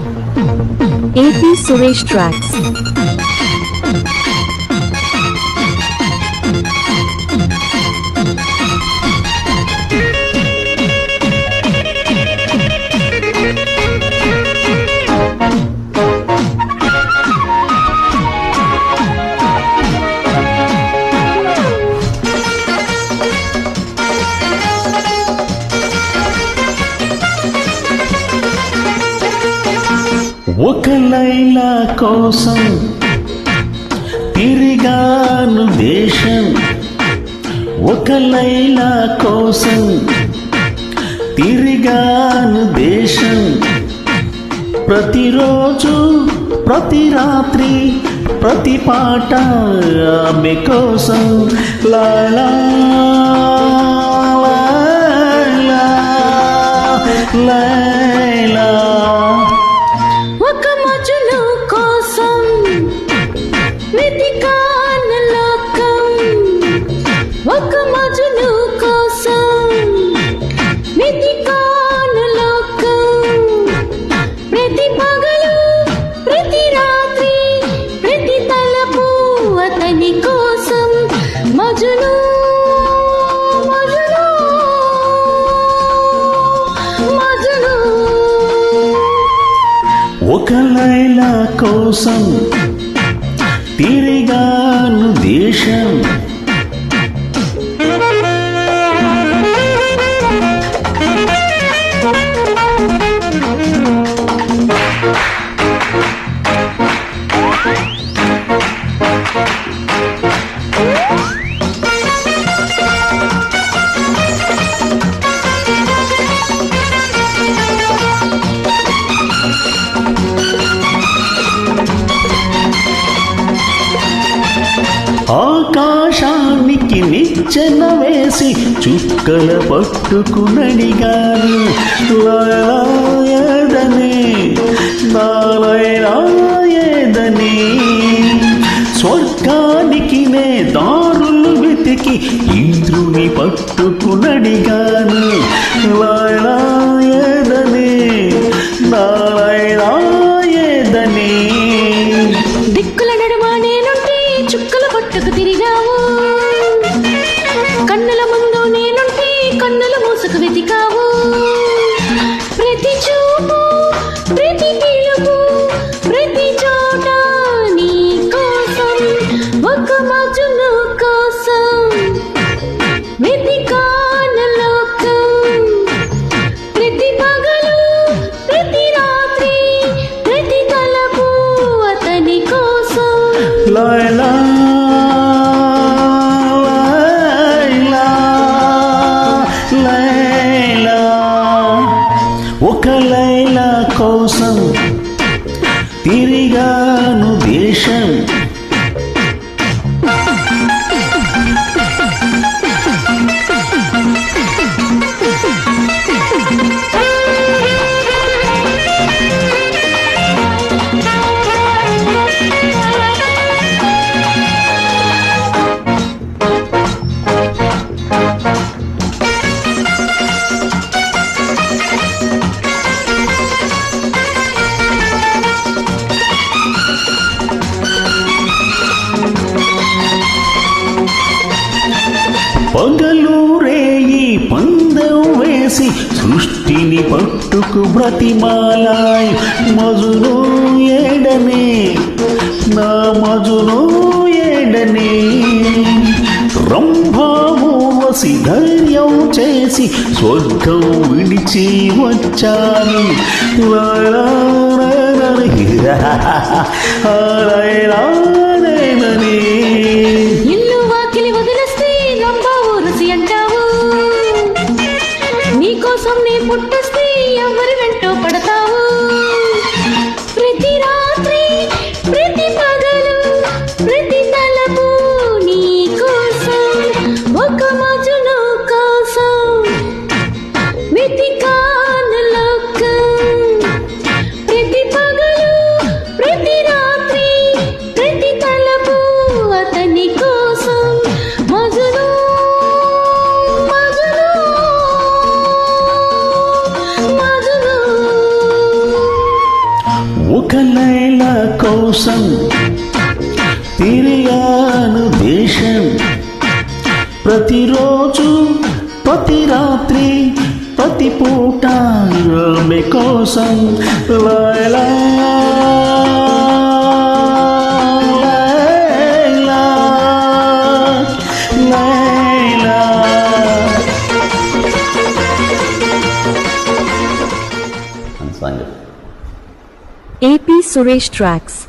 AP Suresh Tracks. ఒక లైలా కోసం తిరిగాను దేశం, ఒక లైలా కోసం తిరిగాను దేశం. ప్రతిరోజు ప్రతి రాత్రి ప్రతి పాట ఆమె కోసం. లైలా లైలా లైలా. ఒక మజును కోసం వెతికాను లోకం, ఒక మజును కోసం వెతికాను లోకం. ప్రతి పగలు ప్రతి రాత్రి ప్రతి తలపు అతని కోసం. మజును మజును మజును. ఒక లైలా కోసం తిరిగాను దేశం. ఆకాశానికి నిచ్చెన వేసి చుక్కల పట్టుకునడిగాను. లాయదనే నాలయదనే. స్వర్గానికి నే దారులు వెతికి ఇంద్రుని పట్టుకునడిగాను. లాయదనే నాలయదనే. దిక్కుల నడుమ నేనుంటే చుక్కల పట్టుకు తిరిగావు, కన్నుల ముందు నేనుంటే కన్నుల మూసుకు వెతికావు. ప్రతి చూపు ప్రతి పిలుపు ప్రతి చోట నీ కోసం, ఒక మజును కోసం వెతికాను లోకం. ప్రతి పగలు ప్రతి రాత్రి ప్రతి తలపు అతని కోసం. లైలా లైలా లైలా. ఒక లైలా కోసం తిరిగాను దేశం. పగలు రేయి పందెం వేసి సృష్టిని పట్టుకు బ్రతిమాలాయ్. మజును ఏడనే నా మజును ఏడనే. రంభామూర్వశి ధైర్యం చేసి స్వర్గం విడిచి వచ్చాను. ఇల్లు వాకిలి వదిలేస్తే రంభా ఊరసి అంటావు, నీకోసం నీ పుట్టస్తే ఎవరి వెంటో పడతావు. ప్రతి రాత్రి ప్రతి పగలు ప్రతి తలపు నీ కోసం, ఒక మజును కోసం వెతికాను లోకం. ప్రతి పగలు ప్రతి రాత్రి ప్రతి ఒక్క లైల కోసం తిరిగాను దేశం, ప్రతిరోజు ప్రతి రాత్రి ప్రతి పూట ఆమె కోసం Laila Laila Laila. AP Suresh Tracks.